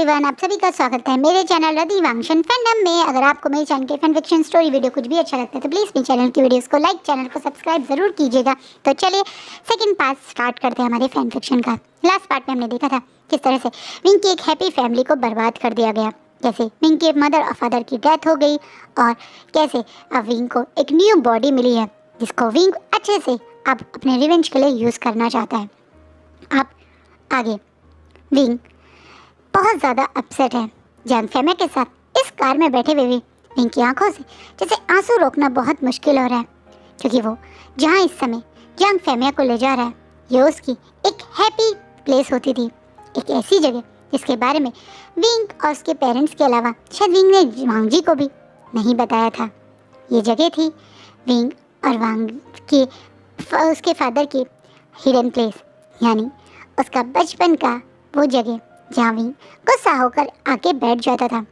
Everyone, आप सभी का स्वागत है मेरे चैनल रतिवांशन फैंडम में। अगर आपको मेरे चैनल के फैन फिक्शन स्टोरी वीडियो कुछ भी अच्छा लगता है तो प्लीज़ मेरे चैनल की वीडियोस को लाइक, चैनल को सब्सक्राइब ज़रूर कीजिएगा। तो चलिए सेकंड पार्ट स्टार्ट करते हैं हमारे फैन फिक्शन का। लास्ट पार्ट में हमने देखा था किस तरह से विंग की एक हैप्पी फैमिली को बर्बाद कर दिया गया, कैसे विंग के मदर और फादर की डेथ हो गई और कैसे अब विंग को एक न्यू बॉडी मिली है जिसको विंग अच्छे से अब अपने रिवेंज के लिए यूज़ करना चाहता है। अब आगे विंग बहुत ज़्यादा अपसेट है जंग फेमे के साथ। इस कार में बैठे हुए भी विंग की आंखों से जैसे आंसू रोकना बहुत मुश्किल हो रहा है, क्योंकि वो जहाँ इस समय जंग फेमे को ले जा रहा है ये उसकी एक हैप्पी प्लेस होती थी, एक ऐसी जगह जिसके बारे में विंग और उसके पेरेंट्स के अलावा शायद विंग ने वांग जी को भी नहीं बताया था। ये जगह थी विंग और वांग की उसके फादर की हिडन प्लेस, यानी उसका बचपन का वो जगह जहाँ विंग गुस्सा होकर आके बैठ जाता था।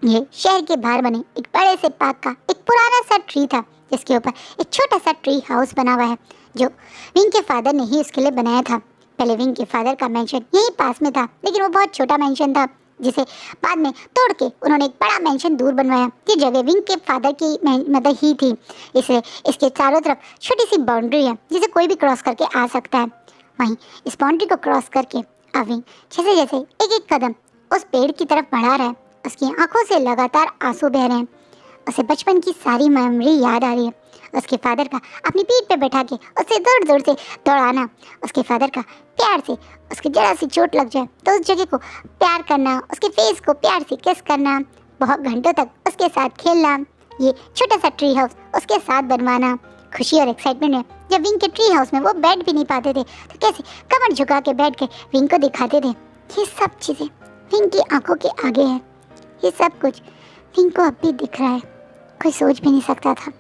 ये शहर के बाहर बने एक बड़े से पार्क का एक पुराना सा ट्री था जिसके ऊपर एक छोटा सा ट्री हाउस बना हुआ है जो विंग के फादर ने ही उसके लिए बनाया था। पहले विंग के फादर का मेंशन यहीं पास में था, लेकिन वो बहुत छोटा मेंशन था जिसे बाद में तोड़ के उन्होंने एक बड़ा मेंशन दूर बनवाया। ये जगह विंग के फादर की मतलब ही थी, इसलिए इसके चारों तरफ छोटी सी बाउंड्री है जिसे कोई भी क्रॉस करके आ सकता है। वहीं इस बाउंड्री को क्रॉस करके विंग जैसे जैसे एक एक कदम उस पेड़ की तरफ बढ़ा रहा है, उसकी आंखों से लगातार आंसू बह रहे हैं। उसे बचपन की सारी मेमोरी याद आ रही है। उसके फादर का अपनी पीठ पे बैठा के उसे दूर दूर से दौड़ाना, उसके फादर का प्यार से उसकी जरा सी चोट लग जाए तो उस जगह को प्यार करना, उसके फेस को प्यार से किस करना, बहुत घंटों तक उसके साथ खेलना, ये छोटा सा ट्री हाउस उसके साथ बनवाना। खुशी और एक्साइटमेंट में जब विंग के ट्री हाउस में वो बैठ भी नहीं पाते थे तो कैसे कमर झुका के बैठ के विंग को दिखाते थे। ये सब चीज़ें विंग की आंखों के आगे है। ये सब कुछ विंग को अब भी दिख रहा है, कोई सोच भी नहीं सकता था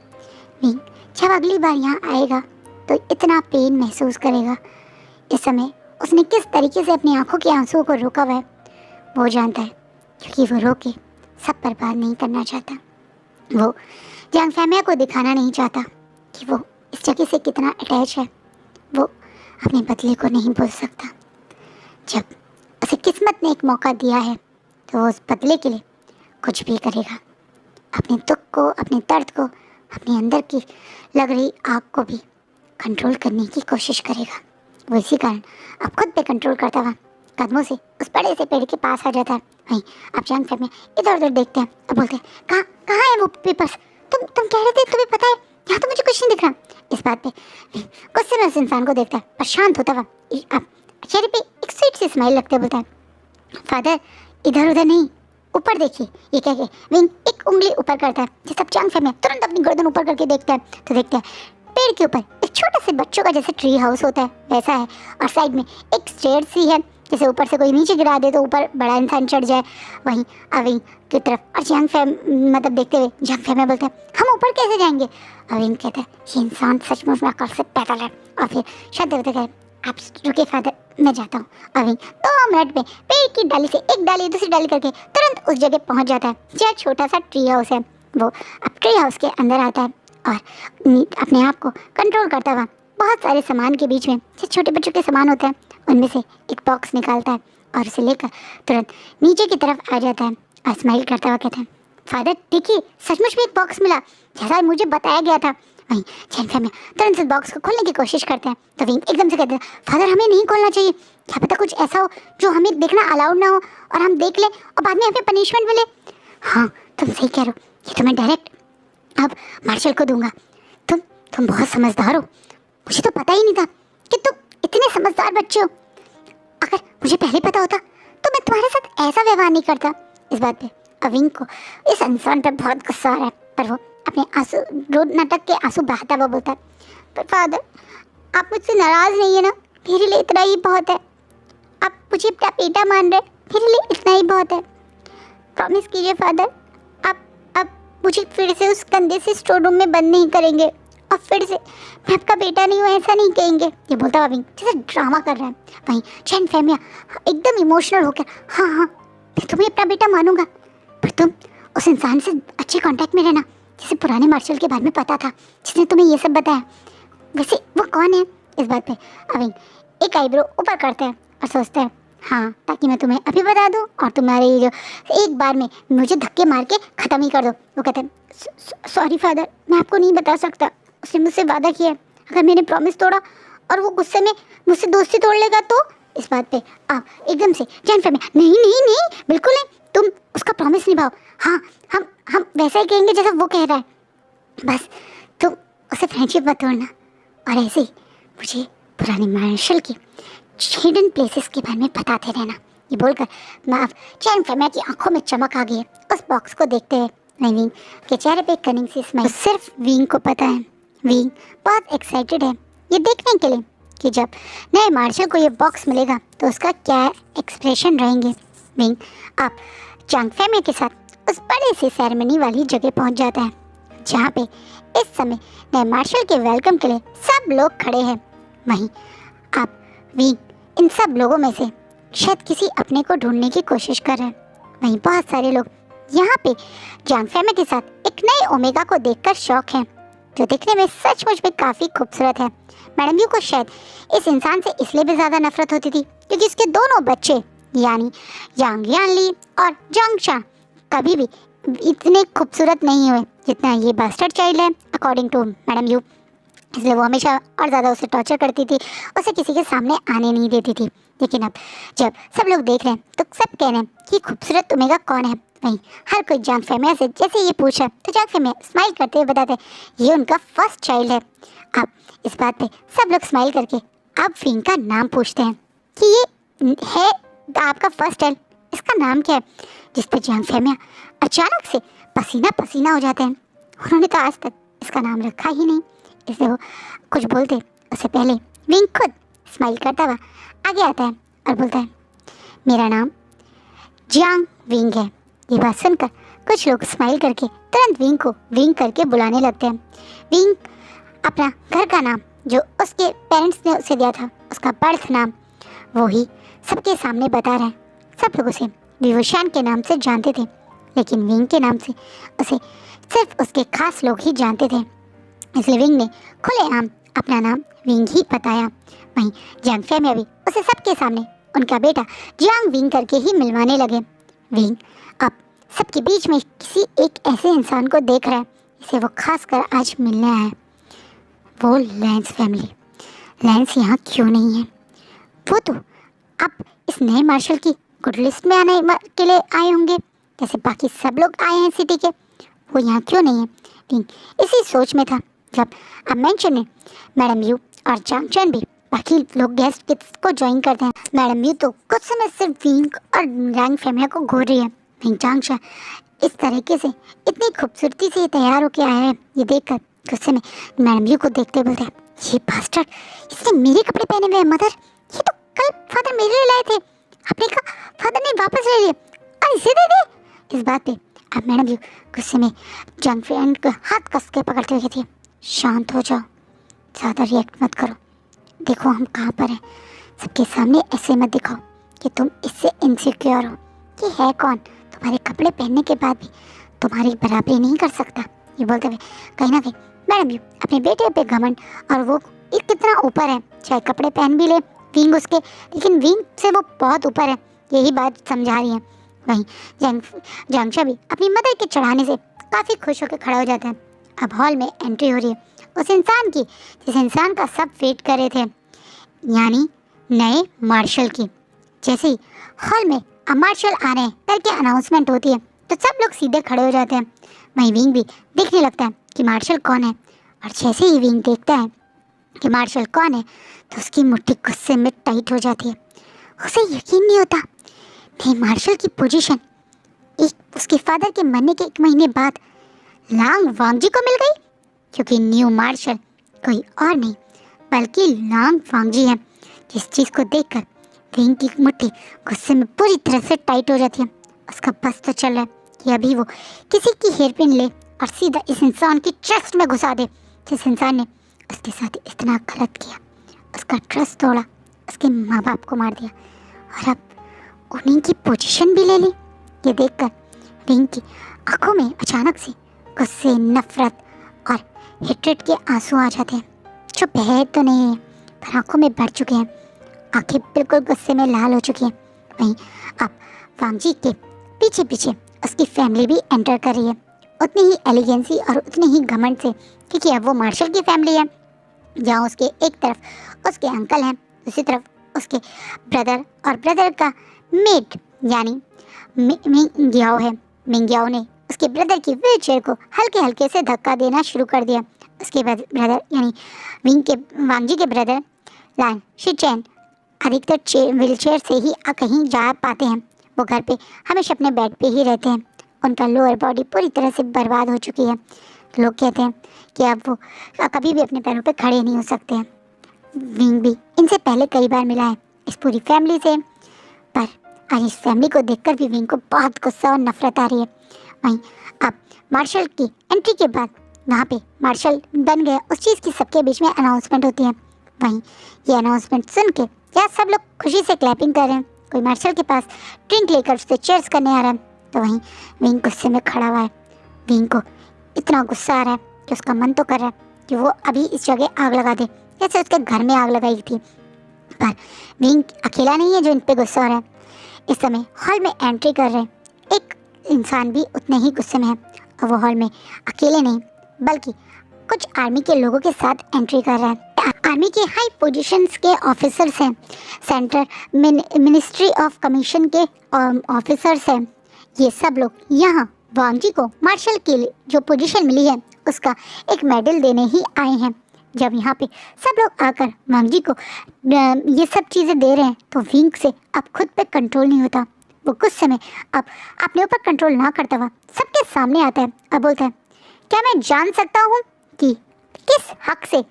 विंग जब अगली बार यहाँ आएगा तो इतना पेन महसूस करेगा। इस समय उसने किस तरीके से अपनी आंखों के आंसुओं को रोका हुआ है वो जानता है, क्योंकि वो रोके सब बर्बाद नहीं करना चाहता। वो जंग फेमे को दिखाना नहीं चाहता कि वो इस जगह से कितना अटैच है। वो अपने बदले को नहीं भूल सकता। जब उसे किस्मत ने एक मौका दिया है तो वो उस बदले के लिए कुछ भी करेगा। अपने दुख को, अपने दर्द को, अपने अंदर की लग रही आग को भी कंट्रोल करने की कोशिश करेगा। वो इसी कारण अब खुद पे कंट्रोल करता हुआ कदमों से उस बड़े से पेड़ के पास आ जाता है। वहीं अब जंग फेमे इधर उधर देखते हैं और बोलते हैं, कहाँ है वो पेपर्स? तुम कह रहे थे तुम्हें पता है, यहाँ तो मुझे कुछ नहीं दिख रहा। इस बात पे गुस्से में उस इंसान को देखता है और शांत होता हुआ अब चेहरे पे एक स्वीट सी स्माइल लगते बोलता है, फादर इधर उधर नहीं, ऊपर देखिए। ये कह के विंग एक उंगली ऊपर करता है जिस अब जंग फेमे तुरंत अपनी गर्दन ऊपर करके देखता है तो देखते हैं पेड़ के ऊपर एक छोटा से बच्चों का जैसे ट्री हाउस होता है वैसा है, और साइड में एक स्टेयर सी है जैसे ऊपर से कोई नीचे गिरा दे तो ऊपर बड़ा इंसान चढ़ जाए। वहीं अविंग की तरफ और जंग फेमे मतलब देखते हुए जंग फेमे बोलते हैं, हम ऊपर कैसे जाएंगे? अविंग कहता है, ये इंसान सचमुच में अकल से पैदल है। और फिर शायद कहे, आप रुके फादर, मैं जाता हूँ। अविंग 2 मिनट में पेड़ की डाली से एक डाली दूसरी डाली करके तुरंत उस जगह पहुँच जाता है जहाँ छोटा सा ट्री हाउस है। वो अब ट्री हाउस के अंदर आता है और अपने आप को कंट्रोल करता हुआ बहुत सारे सामान के बीच में जो छोटे बच्चों के सामान होते हैं उनमें से एक बॉक्स निकालता है और उसे लेकर तुरंत नीचे की तरफ आ जाता है और स्माइल करता हुआ कहता है, फादर देखिए सचमुच में एक बॉक्स मिला जैसा मुझे बताया गया था। वहीं जंग फेमे तुरंत इस बॉक्स को खोलने की कोशिश करते हैं तो विंग एकदम से कहते हैं, फादर हमें नहीं खोलना चाहिए, क्या पता कुछ ऐसा हो जो हमें देखना अलाउड ना हो और हम देख लें और बाद में हमें पनिशमेंट मिले। हाँ तुम सही कह रहे हो, ये तो मैं डायरेक्ट अब मार्शल को दूंगा। तुम बहुत समझदार हो, मुझे तो पता ही नहीं था कि तुम इतने समझदार बच्चे हो। अगर मुझे पहले पता होता तो मैं तुम्हारे साथ ऐसा व्यवहार नहीं करता। इस बात पे अविंग को इस इंसान पर बहुत गुस्सा आ रहा है, पर वो अपने आंसू रो नाटक के आंसू बहाता हुआ बोलता है, पर फादर आप मुझसे नाराज़ नहीं है ना? मेरे लिए इतना ही बहुत है। आप मुझे अपना बेटा मान रहे, मेरे लिए इतना ही बहुत है। प्रॉमिस कीजिए फादर, आप मुझे फिर से उस गंदे से स्टोर रूम में बंद नहीं करेंगे और फिर से मैं आपका बेटा नहीं हूँ ऐसा नहीं कहेंगे। ये बोलता हुआ विंग जैसे ड्रामा कर रहा है। वहीं जंग फेमे एकदम इमोशनल होकर, हाँ मैं तुम्हें अपना बेटा मानूंगा, पर तुम उस इंसान से अच्छे कांटेक्ट में रहना जिसे पुराने मार्शल के बारे में पता था, जिसने तुम्हें ये सब बताया। वैसे वो कौन है? इस बात पे अविंग एक आईब्रो ऊपर करता है और सोचता है, हाँ, ताकि मैं तुम्हें अभी बता दूँ और तुम्हारे ये जो एक बार में मुझे धक्के मार के ख़त्म ही कर दो। वो कहते हैं सॉरी फादर, मैं आपको नहीं बता सकता। उसने मुझसे वादा किया है, अगर मैंने प्रॉमिस तोड़ा और वो गुस्से में मुझसे दोस्ती तोड़ लेगा तो। इस बात पे आप एकदम से जान फैमिया, नहीं नहीं नहीं बिल्कुल नहीं, तुम उसका प्रॉमिस निभाओ। हाँ, हम वैसा ही कहेंगे जैसा वो कह रहा है, बस तुम उसे फ्रेंडशिप मत तोड़ना। और ऐसे ही मुझे पुरानी मार्शल की हिडन प्लेसेस के बारे में बताते रहना। ये बोलकर मैं अब चैन फैमिया की आंखों में चमक आ गई है। उस बॉक्स को देखते हुए विंग के चेहरे पे कनिंग सी स्माइल। सिर्फ विंग को पता है, विंग बहुत एक्साइटेड है ये देखने के लिए कि जब नए मार्शल को ये बॉक्स मिलेगा तो उसका क्या एक्सप्रेशन रहेंगे। विंग अब चांग फैमिया के साथ उस बड़े से सेरेमनी वाली जगह पहुंच जाता है जहाँ पे इस समय नए मार्शल के वेलकम के लिए सब लोग खड़े हैं। वहीं आप विंग इन सब लोगों में से शायद किसी अपने को ढूंढने की कोशिश कर रहे हैं। वहीं बहुत सारे लोग यहाँ पे चांग फैमिया के साथ एक नए ओमेगा को देखकर शौक हैं, जो दिखने में सचमुच में काफ़ी खूबसूरत है। मैडम यू को शायद इस इंसान से इसलिए भी ज़्यादा नफरत होती थी क्योंकि इसके दोनों बच्चे यानी यांग यानली और जांग शा कभी भी इतने खूबसूरत नहीं हुए जितना ये बास्टर्ड चाइल्ड है अकॉर्डिंग टू मैडम यू। इसलिए वो हमेशा और ज़्यादा उसे टॉर्चर करती थी, उसे किसी के सामने आने नहीं देती थी। लेकिन अब जब सब लोग देख रहे हैं तो सब कह रहे हैं कि खूबसूरत ओमेगा कौन है। वहीं हर कोई जांग फैमिया से जैसे ये पूछा तो जांग फैमिया स्माइल करते हुए बताते हैं ये उनका फर्स्ट चाइल्ड है। अब इस बात पे सब लोग स्माइल करके अब विंग का नाम पूछते हैं कि ये है आपका फर्स्ट चाइल्ड, इसका नाम क्या है। जिस पर जांग फैमिया अचानक से पसीना पसीना हो जाते हैं। उन्होंने तो आज तक इसका नाम रखा ही नहीं, इसलिए वो कुछ बोलते उससे पहले विंग खुद स्माइल करता हुआ आगे आता है और बोलता है मेरा नाम जियांग विंग है। ये बात सुनकर कुछ लोग स्माइल करके तुरंत विंग को विंग करके बुलाने लगते हैं। विंग अपना घर का नाम जो उसके पेरेंट्स ने उसे दिया था, उसका बर्थ नाम, वो ही सबके सामने बता रहा है। सब लोग उसे विवोशान के नाम से जानते थे, लेकिन विंग के नाम से उसे सिर्फ उसके खास लोग ही जानते थे। इसलिए विंग ने खुलेआम अपना नाम विंग ही बताया। वहीं जांग फैमिया भी उसे सबके सामने उनका बेटा जियांग विंग करके ही मिलवाने लगे। विंग अब सबके बीच में किसी एक ऐसे इंसान को देख रहा है जिसे वो खास कर आज मिलने आया है, वो लैंस फैमिली। लैंस यहाँ क्यों नहीं है? वो तो अब इस नए मार्शल की गुड लिस्ट में आने के लिए आए होंगे जैसे बाकी सब लोग आए हैं सिटी के, वो यहाँ क्यों नहीं है? विंग इसी सोच में था जब अब मेंशन में मैडम यू और जांग चैन भी बाकी लोग गेस्ट को ज्वाइन करते हैं। मैडम यू तो कुछ समय सिर्फ विंग और जांग फैमिया को घूर रही है। विंग जांग चैन इस तरीके से इतनी खूबसूरती से तैयार होकर आया है, ये देखकर गुस्से में मैडम यू को देखते बोलते हैं ये बास्टर्ड, इसने मेरे कपड़े पहने हुए हैं मदर, ये तो कल फादर मेरे लिए लाए थे, आपने कहा फादर ने वापस ले लिए और इसे दे दे। इस बात पे अब मैडम यू गुस्से में जांग फ्रेंड को हाथ कस के पकड़ते हुए थे, शांत हो जाओ, ज़्यादा रिएक्ट मत करो, देखो हम कहाँ पर हैं, सबके सामने ऐसे मत दिखाओ कि तुम इससे इनसिक्योर हो कि है कौन, तुम्हारे कपड़े पहनने के बाद भी तुम्हारी बराबरी नहीं कर सकता। ये बोलते हुए कहीं ना कहीं मैडम यू अपने बेटे पे घमंड और वो कितना ऊपर है, चाहे कपड़े पहन भी ले विंग उसके, लेकिन विंग से वो बहुत ऊपर है, यही बात समझा रही है। वहीं जांगशा भी अपनी मदर के चढ़ाने से काफ़ी खुश होकर खड़ा हो जाता है। अब हॉल में एंट्री हो रही है उस इंसान की जिस इंसान का सब वेट कर रहे थे, यानी नए मार्शल की। जैसे ही हॉल में अब मार्शल आ रहे हैं करके अनाउंसमेंट होती है तो सब लोग सीधे खड़े हो जाते हैं। वहीं विंग भी देखने लगता है कि मार्शल कौन है, और जैसे ही विंग देखता है कि मार्शल कौन है तो उसकी मुट्ठी गुस्से में टाइट हो जाती है। उसे यकीन नहीं होता नहीं मार्शल की पोजीशन एक उसके फादर के मरने के 1 महीने बाद लांग वांगजी को मिल गई, क्योंकि न्यू मार्शल कोई और नहीं बल्कि लांग वांगजी है। जिस चीज़ को देखकर विंग की मुट्ठी गुस्से में पूरी तरह से टाइट हो जाती है। उसका बस तो चल रहा है कि अभी वो किसी की हेयरपिन ले और सीधा इस इंसान की ट्रस्ट में घुसा दे जिस इंसान ने उसके साथ इतना गलत किया, उसका ट्रस्ट तोड़ा, उसके माँ बाप को मार दिया और अब उन्हीं की पोजीशन भी ले ली। ये देखकर विंग की आंखों में अचानक से गुस्से, नफरत और हेट्रेड के आंसू आ जाते हैं जो बह तो नहीं है पर आंखों में भर चुके हैं। आंखें बिल्कुल गुस्से में लाल हो चुकी हैं। वहीं अब वांग जी के पीछे पीछे उसकी फैमिली भी एंटर कर रही है, उतनी ही एलिगेंसी और उतनी ही घमंड से, क्योंकि अब वो मार्शल की फैमिली है, जहाँ उसके एक तरफ उसके अंकल हैं, दूसरी तरफ उसके ब्रदर और ब्रदर का मेट यानी मिंग ग्याओ है। मिंग ग्याओ ने उसके ब्रदर की व्हीलचेयर को हल्के हल्के से धक्का देना शुरू कर दिया। उसके ब्रदर यानी वांग जी के ब्रदर लान शिचैन अधिकतर व्हीलचेयर से ही कहीं जा पाते हैं। वो घर पे हमेशा अपने बेड पे ही रहते हैं। उनका लोअर बॉडी पूरी तरह से बर्बाद हो चुकी है। लोग कहते हैं कि अब वो कभी भी अपने पैरों पे खड़े नहीं हो सकते हैं। विंग भी इनसे पहले कई बार मिला है इस पूरी फैमिली से, पर आज इस फैमिली को देखकर भी विंग को बहुत गुस्सा और नफरत आ रही है। वहीं अब मार्शल की एंट्री के बाद वहाँ पे मार्शल बन गया उस चीज़ की सबके बीच में अनाउंसमेंट होती है। वहीं ये अनाउंसमेंट सुन के क्या सब लोग खुशी से क्लैपिंग कर रहे हैं। कोई मार्शल के पास ड्रिंक लेकर उससे चीयर्स करने आ रहा है, तो वहीं विंग गुस्से में खड़ा हुआ है। विंग को इतना गुस्सा आ रहा है कि उसका मन तो कर रहा है कि वो अभी इस जगह आग लगा दे, जैसे उसके घर में आग लगाई थी। पर विंग अकेला नहीं है जो इन पे गुस्सा हो रहा है। इस समय हॉल में एंट्री कर रहे एक इंसान भी उतने ही गुस्से में है, और वो हॉल में अकेले नहीं बल्कि कुछ आर्मी के लोगों के साथ एंट्री कर रहा है। आर्मी के हाई पोजीशंस के ऑफिसर्स हैं, सेंट्रल मिनिस्ट्री ऑफ कमीशन के ऑफिसर्स हैं। ये सब लोग यहाँ वांग जी को मार्शल के लिए जो पोजीशन मिली है उसका एक मेडल देने ही आए हैं। जब यहाँ पे सब लोग आकर वांग जी को ये सब चीज़ें दे रहे हैं तो विंग से अब खुद पे कंट्रोल नहीं होता। वो कुछ समय अब अपने ऊपर कंट्रोल ना करता हुआ सबके सामने आता है और बोलता है, क्या मैं जान सकता हूँ कि किस हक से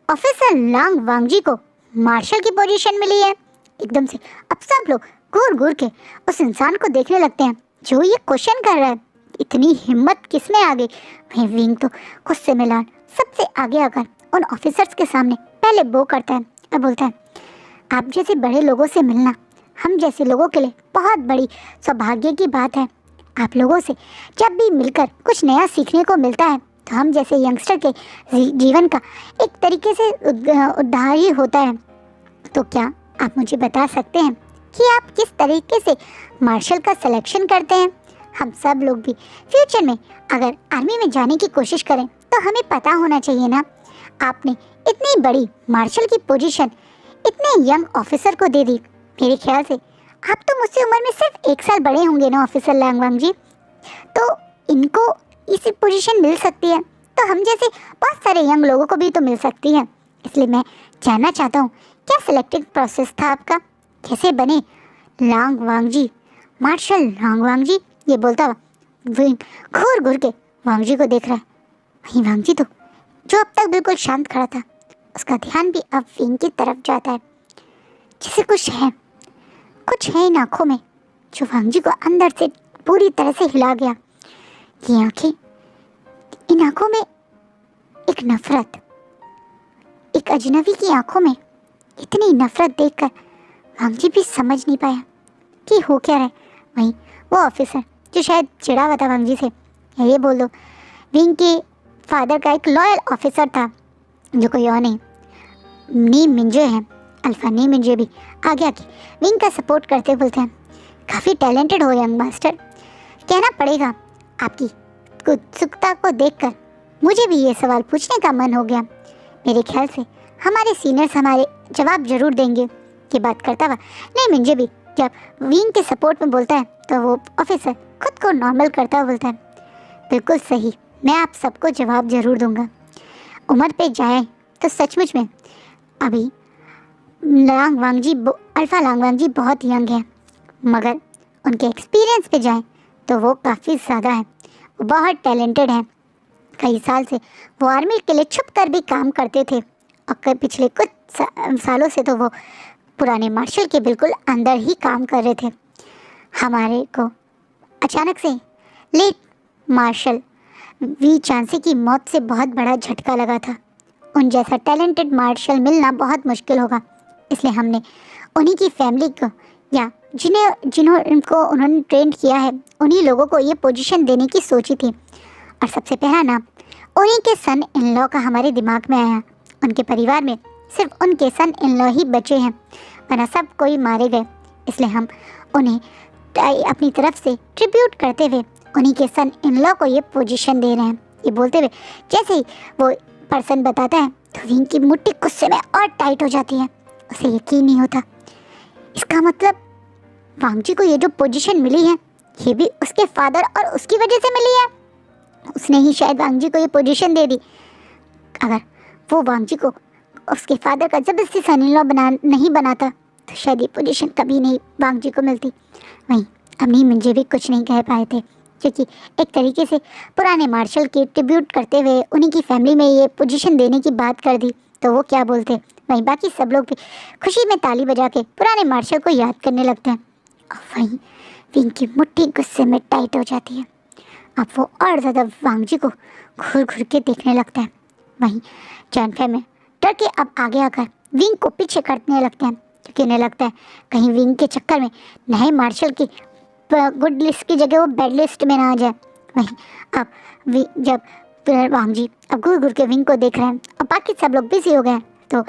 ऑफिसर लांग वांग जी को मार्शल की पोजीशन मिली है। एकदम से अब सब लोग घूर घूर के उस इंसान को देखने लगते हैं जो ये क्वेश्चन कर रहा है। इतनी हिम्मत किसमें आ गई। भाई विंग तो गुस्से में लान सबसे आगे आकर उन ऑफिसर्स के सामने पहले बो करता है और बोलता है, आप जैसे बड़े लोगों से मिलना हम जैसे लोगों के लिए बहुत बड़ी सौभाग्य की बात है। आप लोगों से जब भी मिलकर कुछ नया सीखने को मिलता है तो हम जैसे यंगस्टर के जीवन का एक तरीके से उद्धार ही होता है। तो क्या आप मुझे बता सकते हैं कि आप किस तरीके से मार्शल का सिलेक्शन करते हैं। हम सब लोग भी फ्यूचर में अगर आर्मी में जाने की कोशिश करें तो हमें पता होना चाहिए ना। आपने इतनी बड़ी मार्शल की पोजीशन इतने यंग ऑफिसर को दे दी। मेरे ख्याल से आप तो मुझसे उम्र में सिर्फ 1 साल बड़े होंगे ना ऑफिसर लांग वांग जी, तो इनको इसी पोजीशन मिल सकती है तो हम जैसे बहुत सारे यंग लोगों को भी तो मिल सकती है। इसलिए मैं जानना चाहता हूँ क्या सिलेक्टिंग प्रोसेस था आपका, कैसे बने लांग वांग जी, मार्शल लांग वांग जी। ये बोलता हुआ विंग घूर घूर के वांग जी को देख रहा है। वहीं वांग जी तो जो अब तक बिल्कुल शांत खड़ा था उसका ध्यान भी अब विंग की तरफ जाता है। जैसे कुछ है इन आँखों में जो वांग जी को अंदर से पूरी तरह से हिला गया। ये आँखें, इन आँखों में एक नफरत, एक अजनबी की आँखों में इतनी नफरत देखकर वांग जी भी समझ नहीं पाया कि हो क्या रहा है। वहीं वो ऑफिसर जो शायद चिढ़ा हुआ था वांग जी से, ये बोल दो विंग के फादर का एक लॉयल ऑफिसर था जो कोई और नहीं, नी मिंजे हैं, अल्फा नी मिंजे भी आगे आके विंग का सपोर्ट करते बोलते हैं, काफ़ी टैलेंटेड हो यंग मास्टर। कहना पड़ेगा आपकी उत्सुकता को देखकर मुझे भी ये सवाल पूछने का मन हो गया। मेरे ख्याल से हमारे सीनियर्स हमारे जवाब जरूर देंगे। ये बात करता हुआ नहीं मिंजे भी जब विंग के सपोर्ट में बोलता है तो वो ऑफिसर खुद को नॉर्मल करता हुआ बोलता है, बिल्कुल सही, मैं आप सबको जवाब जरूर दूंगा। उम्र पे जाए तो सचमुच में अभी लांग वांग जी अल्फा लांग वांग जी बहुत यंग है, मगर उनके एक्सपीरियंस पे जाएं तो वो काफ़ी ज़्यादा है, वो बहुत टैलेंटेड हैं। कई साल से वो आर्मी के लिए छुप कर भी काम करते थे और पिछले कुछ सालों से तो वो पुराने मार्शल के बिल्कुल अंदर ही काम कर रहे थे। हमारे को अचानक से लेट मार्शल वी चांसी की मौत से बहुत बड़ा झटका लगा था। उन जैसा टैलेंटेड मार्शल मिलना बहुत मुश्किल होगा, इसलिए हमने उन्हीं की फैमिली को या जिन्होंने उन्होंने ट्रेंड किया है उन्हीं लोगों को ये पोजीशन देने की सोची थी। और सबसे पहला नाम उन्हीं के सन इन लॉ का हमारे दिमाग में आया। उनके परिवार में सिर्फ उनके सन इन लॉ ही बचे हैं, वरना सब कोई मारे गए, इसलिए हम उन्हें अपनी तरफ से ट्रिब्यूट करते हुए उन्हीं के सन इन लॉ को ये पोजीशन दे रहे हैं। ये बोलते हुए जैसे ही वो पर्सन बताता है तो विंग की मुट्ठी गुस्से में और टाइट हो जाती है। उसे यकीन नहीं होता। इसका मतलब वांग जी को ये जो पोजीशन मिली है ये भी उसके फादर और उसकी वजह से मिली है। उसने ही शायद वांग जी को ये पोजीशन दे दी। अगर वो वांग जी को उसके फादर का जबरदस्ती सन इन लॉ नहीं बनाता तो शायद ये पोजीशन कभी नहीं वांग जी को मिलती। वहीं अम्मी मुंजे भी कुछ नहीं कह पाए थे, क्योंकि एक तरीके से पुराने मार्शल के ट्रिब्यूट करते हुए उन्हीं की फैमिली में ये पोजीशन देने की बात कर दी तो वो क्या बोलते। वहीं बाकी सब लोग भी खुशी में ताली बजा के पुराने मार्शल को याद करने लगते हैं। और वहीं विंग की मुट्ठी गुस्से में टाइट हो जाती है। अब वो और ज़्यादा वांग जी को घूर घूर के देखने लगता है। वहीं जैन फैमिली डर के अब आगे आकर विंग को पीछे करने लगते हैं, क्योंकि उन्हें लगता है कहीं विंग के चक्कर में नए मार्शल की गुड लिस्ट की जगह वो बैड लिस्ट में ना आ जाए। वहीं अब जब वांग जी अब घूर घूर के विंग को देख रहे हैं और बाकी सब लोग बिजी हो गए हैं तो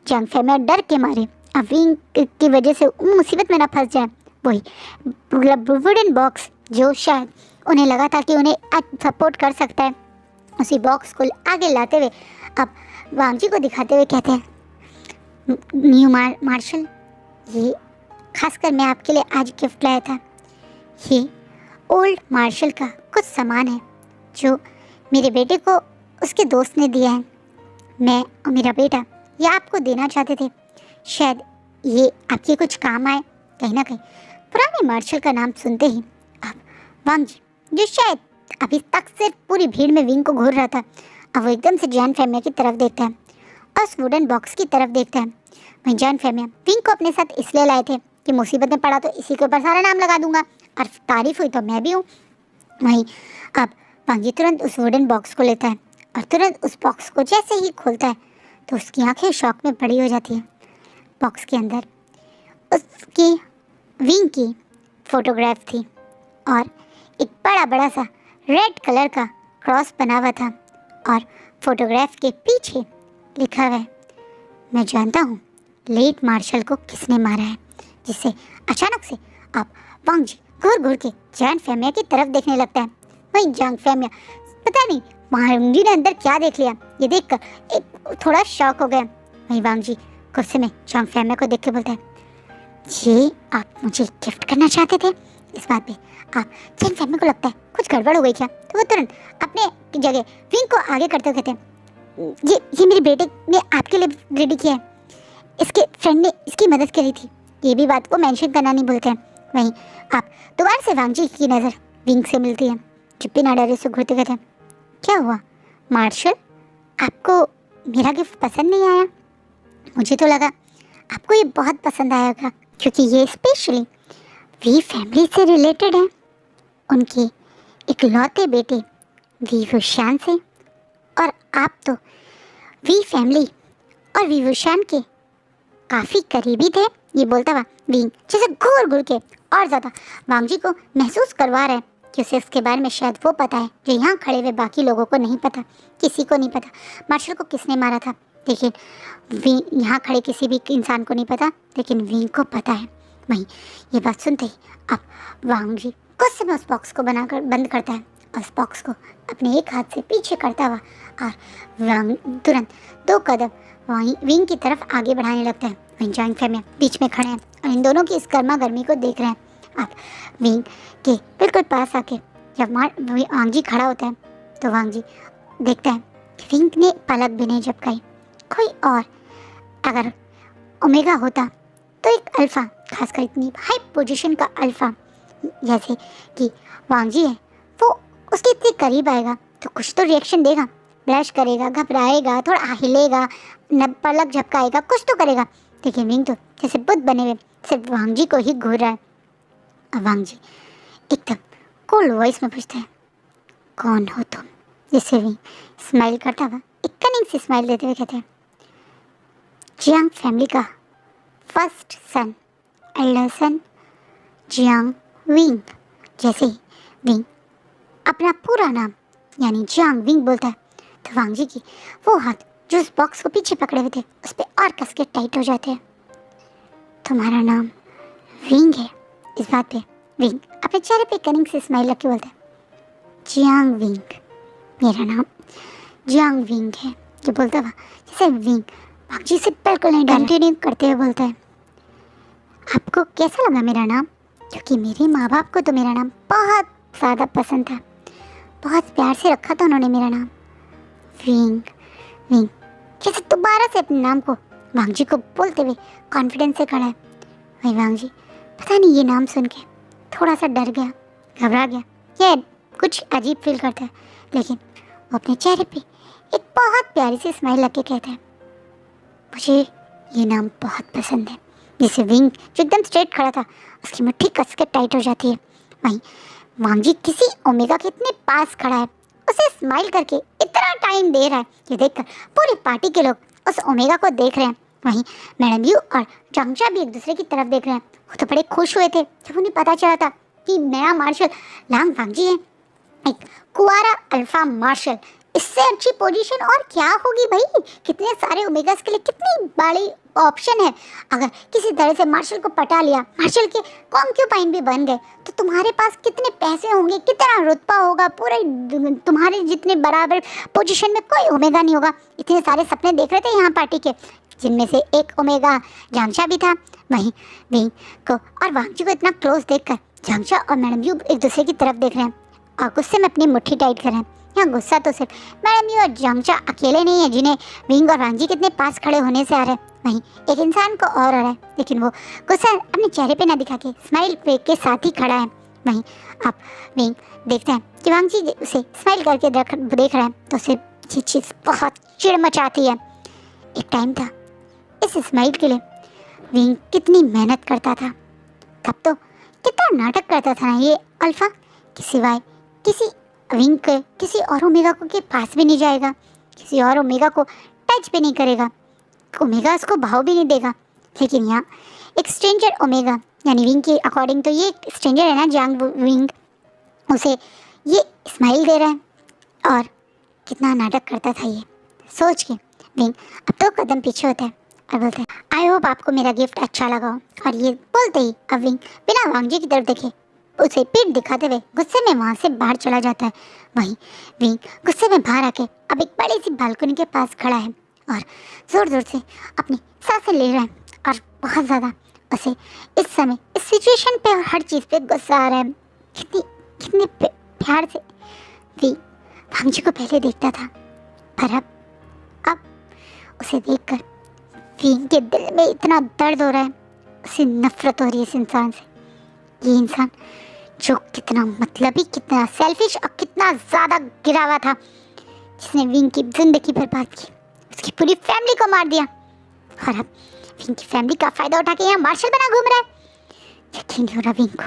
जंग फैमिली डर के मारे अब विंग की वजह से मुसीबत में ना फंस जाए। वही वुडन बॉक्स जो शायद उन्हें लगा था कि उन्हें सपोर्ट कर सकता है, उसी बॉक्स को आगे लाते हुए अब वांग जी को दिखाते हुए कहते हैं न्यू मार्शल, ये खासकर मैं आपके लिए आज गिफ्ट लाया था। ये ओल्ड मार्शल का कुछ सामान है जो मेरे बेटे को उसके दोस्त ने दिया है। मैं और मेरा बेटा ये आपको देना चाहते थे, शायद ये आपके कुछ काम आए। कहीं ना कहीं पुराने मार्शल का नाम सुनते ही अब वांग जी जो शायद अभी तक सिर्फ पूरी भीड़ में विंग को घूर रहा था, अब वो एकदम से जैन फैमिली की तरफ देखता है और उस वुडन बॉक्स की तरफ देखता है। वहीं जैन फैमिली विंग को अपने साथ इसलिए लाए थे कि मुसीबत में पड़ा तो इसी के ऊपर सारा नाम लगा दूंगा और तारीफ हुई तो मैं भी हूँ। वहीं अब वांग जी तुरंत उस वुडन बॉक्स को लेता है और तुरंत उस बॉक्स को जैसे ही खोलता है तो उसकी आंखें शॉक में बड़ी हो जाती है। बॉक्स के अंदर उसकी विंग की फोटोग्राफ थी और एक बड़ा बड़ा सा रेड कलर का क्रॉस बना हुआ था और फोटोग्राफ के पीछे लिखा हुआ है, मैं जानता हूँ लेट मार्शल को किसने मारा है। जिससे अचानक से अब वांग जी घूर घूर के जैन फैमिली की तरफ देखने लगता है। वहीं जैन फैमिली पता नहीं वांग जी ने अंदर क्या देख लिया, ये देखकर एक थोड़ा शॉक हो गया। वहीं वांग जी गुस्से में जैन फैमिली को देख के बोलता है, ये आप मुझे गिफ्ट करना चाहते थे। इस बात पे आप जैन फैमिली को लगता है कुछ गड़बड़ हो गई क्या, तो वो तुरंत अपने जगह विंग को आगे करते हुए कहते हैं, ये मेरे बेटे ने आपके लिए रेडी किया है, इसके फ्रेंड ने इसकी मदद करी थी। ये भी बात को मेंशन करना नहीं भूलते हैं। वहीं आप दोबारा से वांग जी की नज़र विंग से मिलती है। चिप्पी नाडारे से घूरते कहते हैं, क्या हुआ मार्शल, आपको मेरा गिफ्ट पसंद नहीं आया? मुझे तो लगा आपको ये बहुत पसंद आएगा, क्योंकि ये स्पेशली वी फैमिली से रिलेटेड है, उनके इकलौते बेटे वी वुशान से। और आप तो वी फैमिली और वी वुशान के काफ़ी करीबी थे। ये बोलता हुआ विंग जैसे घूर घूर के और ज़्यादा वांग जी को महसूस करवा रहा है कि उसे इसके बारे में शायद वो पता है जो यहाँ खड़े हुए बाकी लोगों को नहीं पता, किसी को नहीं पता मार्शल को किसने मारा था। लेकिन यहाँ खड़े किसी भी इंसान को नहीं पता, लेकिन विंग को पता है। वहीं ये बात सुनते ही अब वांग जी गुस्से में उस बॉक्स को बनाकर बंद करता है और उस बॉक्स को अपने एक हाथ से पीछे करता हुआ और वांग तुरंत 2 कदम वहीं विंग की तरफ आगे बढ़ाने लगता है। वहीं जॉइंट फैमिली बीच में खड़े हैं और इन दोनों की इस गर्मा गर्मी को देख रहे हैं। अब विंग के बिल्कुल पास आके जब वांग जी खड़ा होता है तो वांग जी देखता है कि विंग ने पलक भी नहीं झपकाई। कोई और अगर ओमेगा होता तो एक अल्फ़ा, खासकर इतनी हाई पोजीशन का अल्फ़ा जैसे कि वांग जी है, वो उसके इतने करीब आएगा तो कुछ तो रिएक्शन देगा, ब्लश करेगा, घबराएगा, थोड़ा हिलेगा, पलक झपकाएगा, कुछ तो करेगा। लेकिन विंग तो जैसे बुद्ध बने हुए सिर्फ वांग जी को ही घूर रहा है। अब वांग जी एकदम कोल्ड वॉइस में पूछते हैं, कौन हो तुम? जिससे विंग स्माइल करता हुआ एक कनिंग से स्माइल देते हुए कहते हैं, जियांग फैमिली का फर्स्ट सन, एल्डर सन जियांग विंग। जैसे ही विंग अपना पूरा नाम यानी जियांग विंग बोलता है तो वांग जी की वो हाथ जो उस बॉक्स को पीछे पकड़े हुए थे उस पर और कस के टाइट हो जाते हैं। तुम्हारा नाम विंग है, इस बात पे विंग अपने चेहरे पे कनिंग से स्माइल रख के बोलता है, जियांग विंग, मेरा नाम जियांग विंग है। जो बोलता हुआ जैसे विंग वांगजी से बिल्कुल नहीं डरा। कंटिन्यू करते हुए बोलता है, आपको कैसा लगा मेरा नाम? क्योंकि मेरे माँ बाप को तो मेरा नाम बहुत ज़्यादा पसंद था, बहुत प्यार से रखा था उन्होंने मेरा नाम विंग। विंग जैसे दोबारा से अपने नाम को वांगजी को बोलते हुए कॉन्फिडेंस से खड़ा है। वही वांगजी पता नहीं ये नाम सुन के थोड़ा सा डर गया, घबरा गया, या कुछ अजीब फील करता है, लेकिन वो अपने चेहरे पे एक बहुत प्यारी सी स्माइल लग के कहता है, मुझे ये नाम बहुत पसंद है। जैसे विंग जो एकदम स्ट्रेट खड़ा था उसकी मुट्ठी कस के टाइट हो जाती है। वहीं वांगजी किसी ओमेगा के इतने पास खड़ा है, उसे स्माइल करके इतना टाइम दे रहा है, ये देखकर पूरी पार्टी के लोग उस ओमेगा को देख रहे हैं। वहीं मैडम यू और जांगचा भी एक दूसरे की तरफ देख रहे हैं। वो तो बड़े खुश हुए थे जब उन्हें पता चला था कि नया मार्शल लांग वांगजी है, एक कुआरा अल्फा मार्शल। इससे अच्छी पोजीशन और क्या होगी भाई? कितने सारे ओमेगास के लिए कितनी बड़ी ऑप्शन है। अगर किसी तरह से मार्शल को पटा लिया, मार्शल के कॉन्क्यूपाइन भी बन गए, तो तुम्हारे पास कितने पैसे होंगे, कितना रुतबा होगा, पूरे तुम्हारे जितने बराबर पोजीशन में कोई ओमेगा नहीं होगा। इतने सारे सपने देख रहे थे यहाँ पार्टी के, जिनमें से एक ओमेगा जांगचा भी था। वहीं विंग को और वांगजी को इतना क्लोज देखकर जांगचा और मैडम यू एक दूसरे की तरफ देख रहे हैं और गुस्से में अपनी मुट्ठी टाइट कर रहे हैं। यहाँ गुस्सा तो सिर्फ मैडम यू और जांगचा अकेले नहीं है जिन्हें विंग और वांगजी कितने पास खड़े होने से आ रहे हैं, वहीं एक इंसान को और आ रहा है, लेकिन वो गुस्सा अपने चेहरे पे ना दिखा के स्माइल पे के साथ ही खड़ा है। वहीं अब विंग देखते हैं कि वांगजी उसे स्माइल करके देख रहा है तो उसे ये चीज़ बहुत चिढ़ मचाती है। एक टाइम था इस स्माइल के लिए विंग कितनी मेहनत करता था, तब तो कितना नाटक करता था ना ये अल्फा, कि सिवाय किसी विंग के किसी और ओमेगा को के पास भी नहीं जाएगा, किसी और ओमेगा को टच भी नहीं करेगा, ओमेगा उसको भाव भी नहीं देगा। लेकिन यहाँ एक स्ट्रेंजर ओमेगा यानी विंग के अकॉर्डिंग तो ये स्ट्रेंजर है ना जियांग विंग, उसे ये स्माइल दे रहा है और कितना नाटक करता था ये सोच के विंग अब तो कदम पीछे होता है और बोलता है, आई होप आपको मेरा गिफ्ट अच्छा लगा हो। और ये बोलते ही अब विंग बिना वांगजी की तरफ देखे उसे पीठ दिखाते हुए गुस्से में वहाँ से बाहर चला जाता है। वहीं विंग गुस्से में बाहर आके अब एक बड़ी सी बालकनी के पास खड़ा है और ज़ोर ज़ोर से अपनी सांसें ले रहा है और बहुत ज़्यादा उसे इस समय इस सिचुएशन पे और हर चीज़ पे गुस्सा आ रहा है। कितने प्यार से विंग वांगजी को पहले देखता था, पर अब उसे देखकर विंग के दिल में इतना दर्द हो रहा है, उसे नफरत हो रही है इस इंसान से। ये इंसान जो कितना मतलबी, कितना सेल्फिश और कितना ज़्यादा गिरा हुआ था, जिसने विंग की ज़िंदगी बर्बाद की, उसकी पूरी फैमिली को मार दिया और अब विंग की फैमिली का फ़ायदा उठा के यहाँ मार्शल बना घूम रहा है। यकीन नहीं हो रहा विंग को,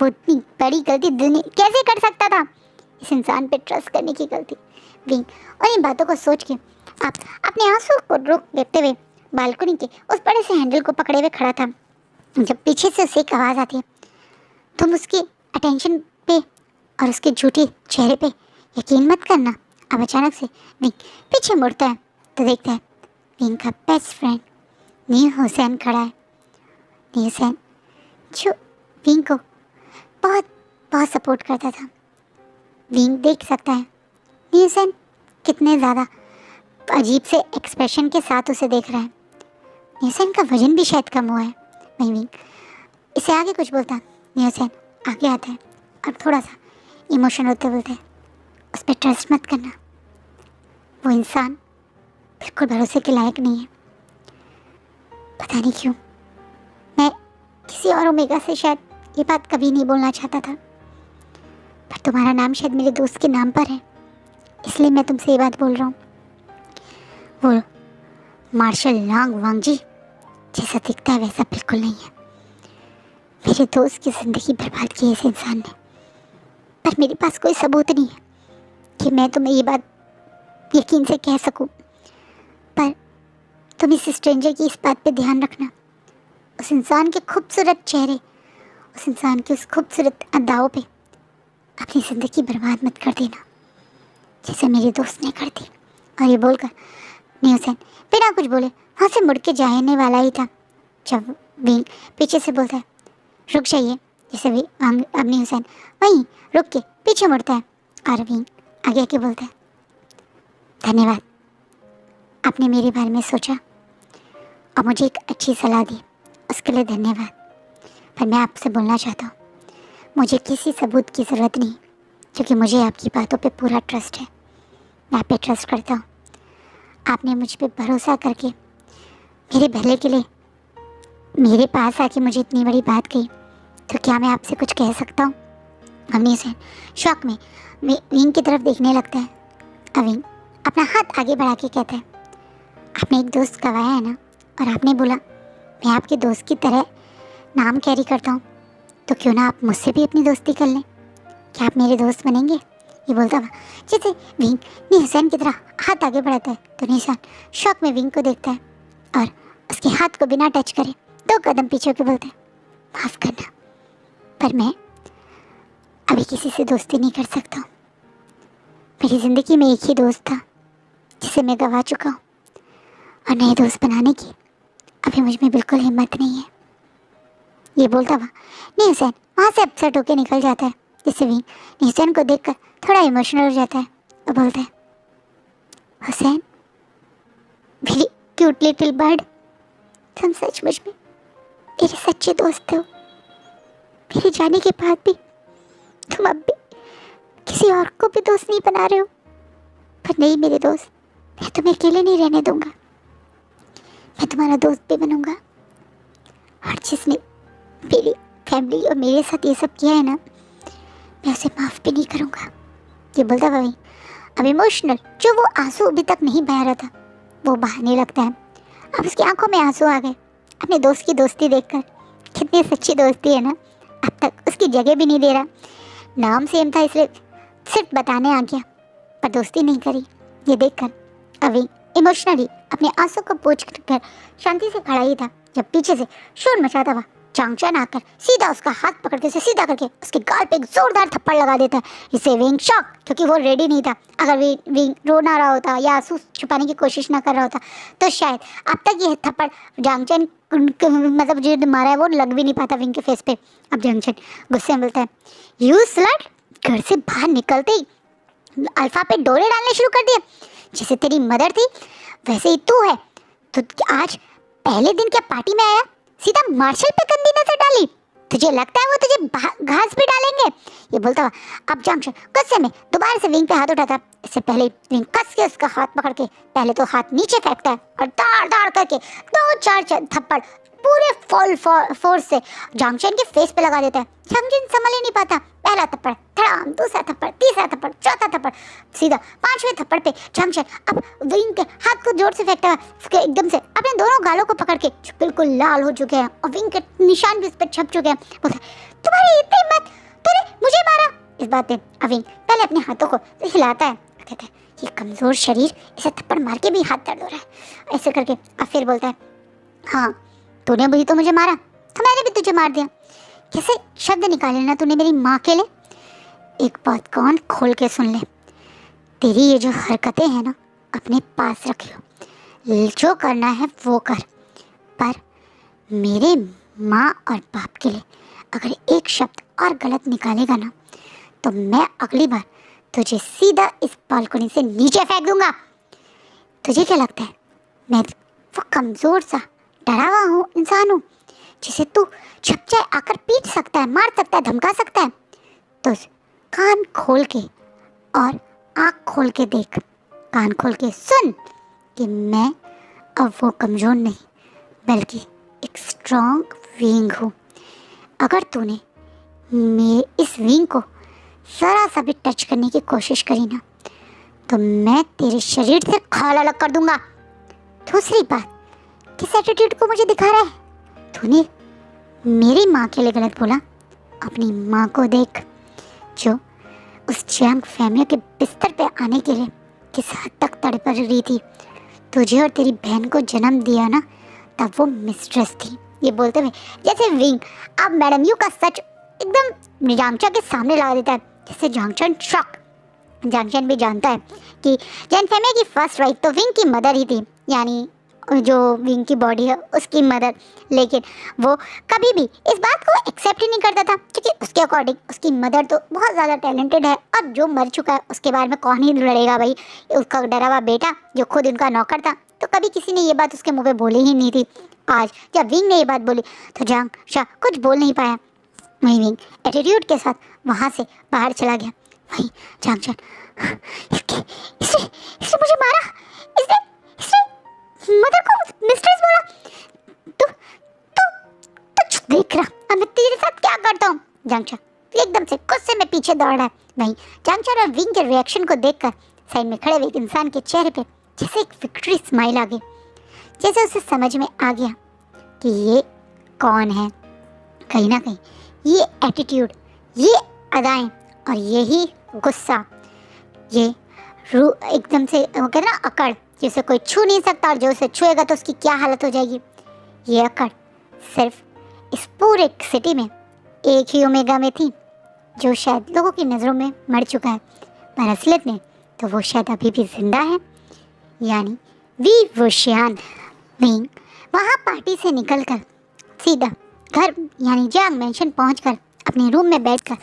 वो इतनी बड़ी गलती दुनिया कैसे कर सकता था, इस इंसान पे ट्रस्ट करने की गलती। विंग और इन बातों को सोच के आप अपने आंसू को रोक देते हुए बालकनी के उस बड़े से हैंडल को पकड़े हुए खड़ा था, जब पीछे से उसे एक आवाज़ आती है, तुम उसकी अटेंशन पे और उसके झूठे चेहरे पे यकीन मत करना। अब अचानक से विंग पीछे मुड़ता है तो देखता है विंग का बेस्ट फ्रेंड न्यू हुसैन खड़ा है। न्यू हुसैन जो विंग को बहुत बहुत सपोर्ट करता था। विंग देख सकता है न्यू हुसैन कितने ज़्यादा अजीब से एक्सप्रेशन के साथ उसे देख रहा है। न्यू हुसैन का वजन भी शायद कम हुआ है। वहीं विंग इसे आगे कुछ बोलता, न्यू हुसैन आगे आता है और थोड़ा सा इमोशन होते बोलते हैं, उस पर ट्रस्ट मत करना, वो इंसान बिल्कुल भरोसे के लायक नहीं है। पता नहीं क्यों मैं किसी और ओमेगा से शायद ये बात कभी नहीं बोलना चाहता था, पर तुम्हारा नाम शायद मेरे दोस्त के नाम पर है, इसलिए मैं तुमसे ये बात बोल रहा हूँ। वो मार्शल लांग वांगजी जैसा दिखता है वैसा बिल्कुल नहीं है। मेरे दोस्त की ज़िंदगी बर्बाद की है इस इंसान ने, पर मेरे पास कोई सबूत नहीं है कि मैं तुम्हें ये बात यकीन से कह सकूं। पर तुम इस स्ट्रेंजर की इस बात पे ध्यान रखना, उस इंसान के खूबसूरत चेहरे, उस इंसान के उस खूबसूरत अदाओं पे अपनी ज़िंदगी बर्बाद मत कर देना जैसे मेरे दोस्त ने कर दी। और ये बोलकर न्यू हुसैन बिना कुछ बोले वहाँ से मुड़ के जाने वाला ही था जब विंग पीछे से बोलता है, रुक जाइए, जिसे भी अवनी हुसैन वहीं रुक के पीछे मुड़ता है और विंग आगे आके बोलता है, धन्यवाद, आपने मेरे बारे में सोचा और मुझे एक अच्छी सलाह दी, उसके लिए धन्यवाद। पर मैं आपसे बोलना चाहता हूँ, मुझे किसी सबूत की ज़रूरत नहीं, क्योंकि मुझे आपकी बातों पे पूरा ट्रस्ट है। मैं आप पे ट्रस्ट करता हूँ। आपने मुझ पे भरोसा करके मेरे भले के लिए मेरे पास आके मुझे इतनी बड़ी बात कही, तो क्या मैं आपसे कुछ कह सकता हूँ? अवनी हुसैन शौक में विंग की तरफ देखने लगता है। अविंग अपना हाथ आगे बढ़ा के कहता है, आपने एक दोस्त गवाया है ना, और आपने बोला मैं आपके दोस्त की तरह नाम कैरी करता हूँ, तो क्यों ना आप मुझसे भी अपनी दोस्ती कर लें? क्या आप मेरे दोस्त बनेंगे? ये बोलता हुआ जैसे विंग निशान की तरह हाथ आगे बढ़ाता है, तो निशान शौक में विंग को देखता है और उसके हाथ को बिना टच करे 2 कदम पीछे होकर बोलता है, माफ़ करना, पर मैं अभी किसी से दोस्ती नहीं कर सकता हूँ। मेरी ज़िंदगी में एक ही दोस्त था जिसे मैं गवा चुका हूँ, और नए दोस्त बनाने की अभी मुझ में बिल्कुल हिम्मत नहीं है। ये बोलता हुआ निशान वहाँ से अपसेट होकर निकल जाता है, जिससे विंग निशान को देखकर थोड़ा इमोशनल हो जाता है और बोलता है, हुसैन, मेरी क्यूट लिटिल बर्ड, तुम सचमुच में मेरे सच्चे दोस्त हो। मेरे जाने के बाद भी तुम अब भी किसी और को भी दोस्त नहीं बना रहे हो। पर नहीं मेरे दोस्त, मैं तुम्हें अकेले नहीं रहने दूंगा, मैं तुम्हारा दोस्त भी बनूंगा। और जिसने मेरी फैमिली और मेरे साथ ये सब किया है ना, मैं उसे माफ़ भी नहीं करूंगा। ये बोलता भाई अब इमोशनल जो वो आंसू अभी तक नहीं बह रहा था वो बहाने लगता है। अब उसकी आंखों में आंसू आ गए अपने दोस्त की दोस्ती देखकर। कितनी सच्ची दोस्ती है ना, अब तक उसकी जगह भी नहीं दे रहा। नाम सेम था इसलिए सिर्फ बताने आ गया, पर दोस्ती नहीं करी। ये देखकर अभी इमोशनली अपने आंसू को पोंछ कर शांति से खड़ा ही था, जब पीछे से शोर मचाता हुआ चांगचन आकर सीधा उसका हाथ पकड़ के सीधा करके उसके गाल पे एक जोरदार थप्पड़ लगा देता है। इससे विंग शॉक, क्योंकि वो रेडी नहीं था। अगर विंग रो ना रहा होता या आंसू छुपाने की कोशिश ना कर रहा होता तो शायद अब तक ये थप्पड़ चांगचन मतलब जो मारा है वो लग भी नहीं पाता विंग के फेस पे। अब चांगचन गुस्से में बोलता है, यू स्लट, घर से बाहर निकलते ही अल्फा पे डोरे डालने शुरू कर दिए। जैसे तेरी मदर थी वैसे ही तू है। तो आज पहले दिन क्या पार्टी में आया, सीधा मार्शल पे कंधी नजर डाली। तुझे लगता है वो तुझे घास भी डालेंगे? ये बोलता हुआ अब जंक्शन गुस्से में दोबारा से विंग पे हाथ उठाता। इससे पहले विंग कस के उसका हाथ पकड़ के पहले तो हाथ नीचे फेंकता है और दाड़ दाड़ करके 2-4 थप्पड़ पूरे फुल फोर्स से जंक्शन के फेस पे लगा देता है। जंक्शन संभल ही नहीं पाता। पहला थप्पड़, धड़ाम, दूसरा थप्पड़, तीसरा थप्पड़, चौथा थप्पड़, सीधा 5वें थप्पड़ पे जंक्शन अब विंग के हाथ को जोर से फेंकता है। उसके एकदम से अपने दोनों गालों को पकड़ के जो बिल्कुल लाल हो चुके हैं और विंग के निशान भी उस पर छप चुके हैं। बोलता है, तुम्हारी इतनी हिम्मत, तूने मुझे मारा। इस बात पे अविंग पहले अपने हाथों को हिलाता है, कहता है ये कमजोर शरीर, इसे थप्पड़ मार के भी हाथ दर्द हो रहा है। ऐसे करके अब फिर बोलता है, हाँ तूने भी तो मुझे मारा तो मैंने भी तुझे मार दिया। कैसे शब्द निकाले ना तूने मेरी माँ के लिए। एक बात कान खोल के सुन ले, तेरी ये जो हरकतें हैं ना अपने पास रखियो, जो करना है वो कर, पर मेरे माँ और बाप के लिए अगर एक शब्द और गलत निकालेगा ना तो मैं अगली बार तुझे सीधा इस बालकनी से नीचे फेंक दूंगा। तुझे क्या लगता है मैं वो कमज़ोर सा डरा हुआ हूँ इंसान हूँ जिसे तू छप जाए आकर पीट सकता है, मार सकता है, धमका सकता है? तो कान खोल के और आँख खोल के देख, कान खोल के सुन कि मैं अब वो कमज़ोर नहीं बल्कि एक स्ट्रॉन्ग विंग हूँ। अगर तूने इस विंग को ज़रा सा भी टच करने की कोशिश करी ना तो मैं तेरे शरीर से खाल अलग कर दूंगा। दूसरी बात, किस एटीट्यूड को मुझे दिखा रहा है? तूने मेरी माँ के लिए गलत बोला। अपनी माँ को देख जो उस जंग फैमिली के बिस्तर पे आने के लिए किस हद तक तड़प रही थी। तुझे और तेरी बहन को जन्म दिया ना तब वो मिस्ट्रेस थी। ये बोलते हुए जैसे विंग अब मैडम यू का सच एकदम जांगचा के सामने लगा देता है, जिससे जांगचन शॉक। जांगचन भी जानता है कि जैन फैमिली की फर्स्ट वाइफ तो विंग की मदर ही थी, यानी जो विंग की बॉडी है उसकी मदद, लेकिन वो कभी भी इस बात को एक्सेप्ट ही नहीं करता था क्योंकि उसके अकॉर्डिंग उसकी मदर तो बहुत ज़्यादा टैलेंटेड है और जो मर चुका है उसके बारे में कौन ही लड़ेगा भाई, उसका डरा हुआ बेटा जो खुद उनका नौकर था। तो कभी किसी ने ये बात उसके मुँह पे बोली ही नहीं थी। आज जब विंग ने ये बात बोली तो जांग शाह कुछ बोल नहीं पाया। वहीं विंग एटीट्यूड के साथ वहाँ से बाहर चला गया। वहीं जांग शाह, इसने इसने मुझे मारा, इसने इसने मदर को मिस्ट्रेस बोला। तू तू तू देख रहा अब मैं तेरे साथ क्या करता हूँ। जांग शाह एकदम से गुस्से में पीछे दौड़ रहा है। वहीं जांग शाह और विंग के रिएक्शन को देखकर साइड में खड़े हुए एक इंसान के चेहरे पे जैसे एक विक्ट्री स्माइल आ गई, जैसे उसे समझ में आ गया कि ये कौन है। कहीं ना कहीं ये एटीट्यूड, ये अदाएं और यही गुस्सा, ये एकदम से वो कहते ना अकड़, जिसे कोई छू नहीं सकता और जो उसे छुएगा तो उसकी क्या हालत हो जाएगी, ये अकड़ सिर्फ इस पूरे सिटी में एक ही ओमेगा में थी जो शायद लोगों की नज़रों में मर चुका है, पर असलियत में तो वो शायद अभी भी जिंदा है, यानी वी वुशियान। विंग वहाँ पार्टी से निकलकर सीधा घर यानी जांग मेंशन पहुंचकर अपने रूम में बैठकर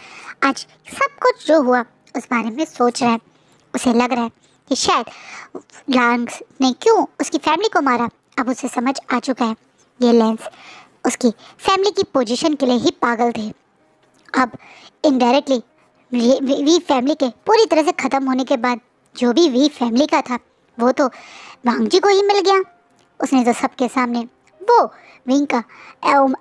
आज सब कुछ जो हुआ उस बारे में सोच रहा है। उसे लग रहा है कि शायद जांग ने क्यों उसकी फैमिली को मारा अब उसे समझ आ चुका है। ये लेंस उसकी फैमिली की पोजीशन के लिए ही पागल थे। अब इनडायरेक्टली वी फैमिली के पूरी तरह से ख़त्म होने के बाद जो भी वी फैमिली का था वो तो वांग जी को ही मिल गया। उसने तो सबके सामने वो विंग का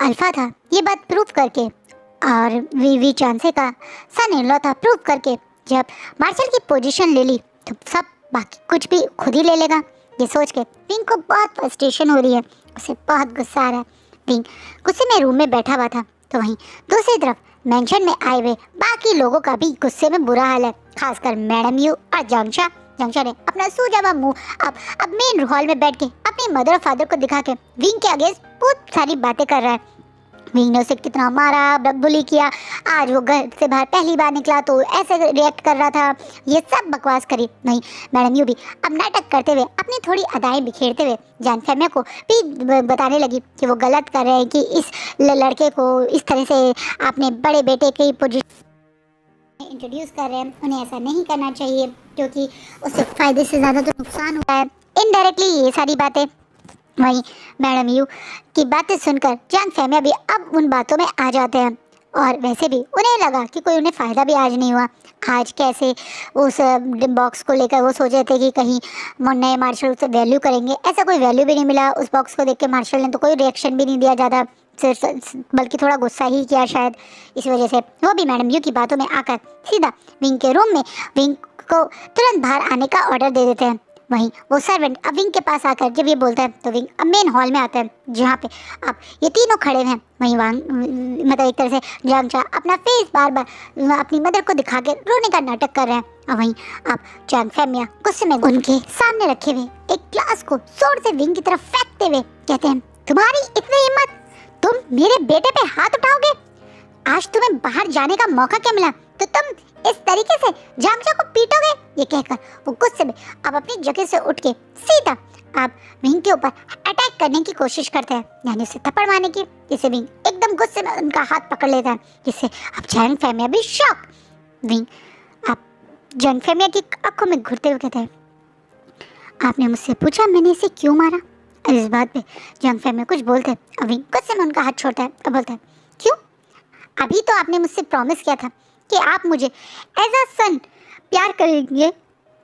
अल्फा था ये बात प्रूव करके, और वी चांसे का सन इन लॉ था प्रूव करके, जब मार्शल की पोजीशन ले ली तो सब बाकी कुछ भी खुद ही ले लेगा। ये सोच के विंग को बहुत फ्रस्ट्रेशन हो रही है, उसे बहुत गुस्सा आ रहा है। विंग गुस्से में रूम में बैठा हुआ था तो वहीं दूसरी तरफ मेंशन में आए हुए बाकी लोगों का भी गुस्से में बुरा हाल है, खासकर मैडम यू और जांग शाह ने अपना सूजा हुआ मुंह अब मेन हॉल में बैठ के अपनी मदर और फादर को दिखा के विंग के अगेंस्ट बहुत सारी बातें कर रहा है। विंग ने उसे कितना मारा, बुली किया, आज वो घर से बाहर पहली बार निकला तो ऐसे रिएक्ट कर रहा था, ये सब बकवास करी। नहीं, मैडम यू भी अब नाटक करते हुए अपनी थोड़ी अदाएं बिखेरते हुए जान फैमिया को भी बताने लगी कि वो गलत कर रहे हैं कि इस लड़के को इस तरह से आपने बड़े बेटे की पोजीशन इंट्रोड्यूस कर रहे हैं, उन्हें ऐसा नहीं करना चाहिए क्योंकि उससे फ़ायदे से ज़्यादा तो नुकसान हुआ है। इनडायरेक्टली ये सारी बातें वहीं मैडम यू की बातें सुनकर जान फैमिया भी अब उन बातों में आ जाते हैं, और वैसे भी उन्हें लगा कि कोई उन्हें फ़ायदा भी आज नहीं हुआ। आज कैसे उस बॉक्स को लेकर वो सोच रहे थे कि कहीं नए मार्शल उसे वैल्यू करेंगे, ऐसा कोई वैल्यू भी नहीं मिला। उस बॉक्स को देख के मार्शल ने तो कोई रिएक्शन भी नहीं दिया ज़्यादा, बल्कि थोड़ा गुस्सा ही किया शायद। इस वजह से वो भी मैडम यू की बातों में आकर सीधा विंग के रूम में विंग को तुरंत बाहर आने का ऑर्डर दे देते हैं। वहीं वो सर्वेंट अब विंग के पास आकर जब ये बोलता है तो विंग अब मेन हॉल में आता है जहाँ पे अब ये तीनों खड़े हैं। वहीं वांग मतलब एक तरह से जांग शाह अपना फेस बार बार अपनी मदर को दिखा के रोने का नाटक कर रहे हैं, और वहीं अब जान फैमिया गुस्से में उनके सामने रखे हुए एक ग्लास को जोर से विंग की तरफ फेंकते हुए कहते हैं, तुम्हारी इतनी हिम्मत, तुम मेरे बेटे पे हाथ उठाओगे? आज तुम्हें बाहर जाने का मौका क्या मिला तो तुम इस तरीके से जांग शाह को पीटोगे? ये कहकर वो गुस्से में अब अपनी जगह से उठ के सीधा अब विंग के ऊपर अटैक करने की कोशिश करते हैं, यानी उसे थप्पड़ मारने की, जिससे विंग एकदम गुस्से में उनका हाथ पकड़ लेता है, जिससे अब जांग फैमिया भी शॉक। विंग अब जांग फैमिया की आंखों में घुरते हुए कहते हैं, आपने मुझसे पूछा मैंने इसे क्यों मारा? और इस बात पे जांग फैमिया कुछ बोलते हैं, अब विंग गुस्से में उनका हाथ छोड़ता है और बोलता है, क्यों? अभी तो आपने मुझसे प्रॉमिस किया था कि आप मुझे एज अ सन प्यार करेंगे,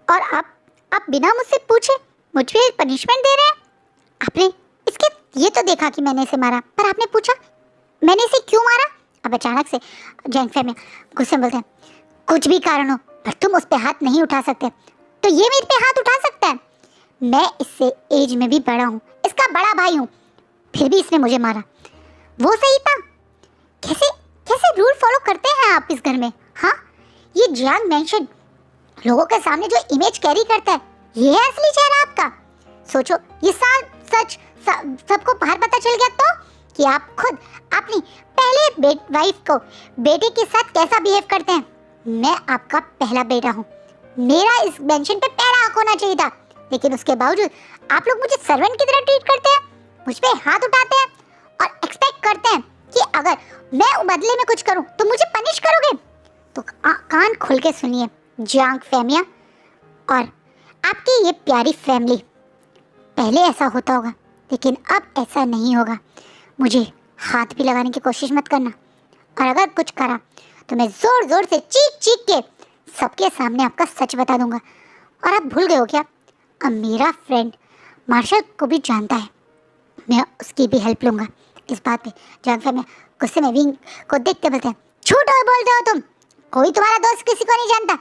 और आप बिना मुझसे पूछे मुझ पे पनिशमेंट दे रहे हैं। आपने इसके ये तो देखा कि मैंने इसे मारा, पर आपने पूछा मैंने इसे क्यों मारा? अब अचानक से जांग फैमिया गुस्से में बोलते हैं, कुछ भी कारण हो पर तुम उस पर हाथ नहीं उठा सकते, तो ये मेरे पे हाथ उठा सकता है? मैं इससे एज में भी बड़ा हूँ, इसका बड़ा भाई हूँ, फिर भी इसने मुझे मारा। वो सही था? कैसे कैसे रूल फॉलो करते हैं आप इस घर में? हाँ, ये जांग मेंशन लोगों के सामने जो इमेज कैरी करता है, ये है असली चेहरा आपका? सोचो, ये सच सबको बाहर पता चल गया तो कि आप खुद अपनी पहले वाइफ को बेटे के साथ कैसा बिहेव करते हैं। मैं आपका पहला बेटा हूँ, मेरा इस मेंशन पे पहला हक होना चाहिए था, लेकिन उसके बावजूद आप लोग मुझे सर्वेंट की तरह ट्रीट करते हैं, मुझ पे हाथ उठाते हैं और एक्सपेक्ट करते हैं कि अगर मैं बदले में कुछ करूं तो मुझे पनिश करोगे। तो कान खोल के सुनिए जियांग फेमिया और आपकी ये प्यारी फैमिली, पहले ऐसा होता होगा लेकिन अब ऐसा नहीं होगा। मुझे हाथ भी लगाने की कोशिश मत करना, और अगर कुछ करा तो मैं ज़ोर ज़ोर से चीख चीख के सबके सामने आपका सच बता दूंगा। और आप भूल गए हो क्या, अब मेरा फ्रेंड मार्शल को भी जानता है, मैं उसकी भी हेल्प लूँगा इस बात पे। जियांग फेमिया गुस्से में विंग को देखते बोलते हैं, झूठ बोलते हो तुम, कोई तुम्हारा दोस्त किसी को नहीं जानता।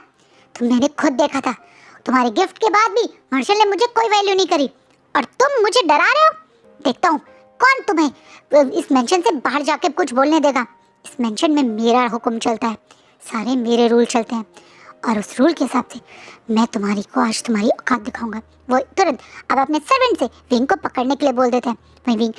मैंने खुद देखा था, तुम्हारे गिफ्ट के बाद भी मार्शल ने मुझे कोई वैल्यू नहीं करी, और तुम मुझे डरा रहे हो। देखता हूँ कौन तुम्हें इस मेंशन से बाहर जाके कुछ बोलने देगा। इस मेंशन में मेरा हुक्म चलता है, सारे मेरे रूल चलते हैं, और उस रूल के हिसाब से मैं आज तुम्हारी औकात दिखाऊंगा। वो तुरंत अब अपने सर्वेंट से विंग को पकड़ने के लिए बोल देते हैं। वहीं विंग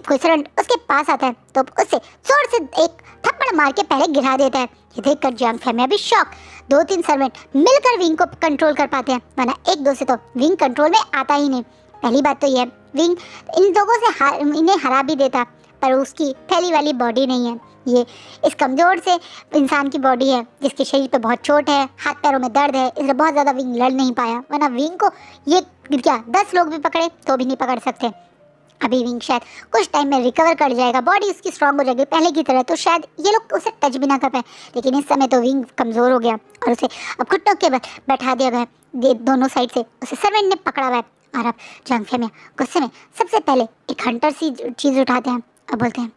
कोई सर्वेंट उसके पास आता है तो उससे जोर से एक थप्पड़ मार के पहले गिरा देता है। ये देखकर जियांग फेमिया भी शॉक। 2-3 सर्वेंट मिलकर विंग को कंट्रोल कर पाते हैं, वरना एक दो से तो विंग कंट्रोल में आता ही नहीं। पहली बात तो यह है, विंग इन लोगों से इन्हें हरा भी देता, पर उसकी फैली वाली बॉडी नहीं है। ये इस कमज़ोर से इंसान की बॉडी है जिसके शरीर पे बहुत चोट है, हाथ पैरों में दर्द है, इसलिए बहुत ज़्यादा विंग लड़ नहीं पाया, वरना विंग को ये क्या 10 लोग भी पकड़े तो भी नहीं पकड़ सकते। अभी विंग शायद कुछ टाइम में रिकवर कर जाएगा, बॉडी उसकी स्ट्रांग हो जाएगी पहले की तरह, तो शायद ये लोग उसे टच भी ना कर पाए। लेकिन इस समय तो विंग कमज़ोर हो गया और उसे अब घुटनों के बैठा दिया गया, दोनों साइड से उसे सर्वेंट ने पकड़ा हुआ है। और अब जियांग फेमिया गुस्से में सबसे पहले एक हंटर सी चीज़ उठाते हैं और बोलते हैं,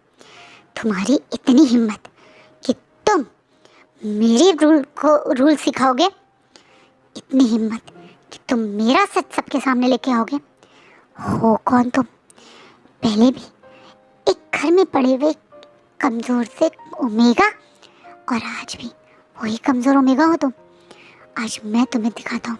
तुम्हारी इतनी हिम्मत कि तुम मेरे रूल सिखाओगे, इतनी हिम्मत कि तुम मेरा सच सबके सामने लेके आओगे। हो कौन तुम? पहले भी एक घर में पड़े हुए कमज़ोर से ओमेगा, और आज भी वही कमज़ोर ओमेगा हो तुम। आज मैं तुम्हें दिखाता हूँ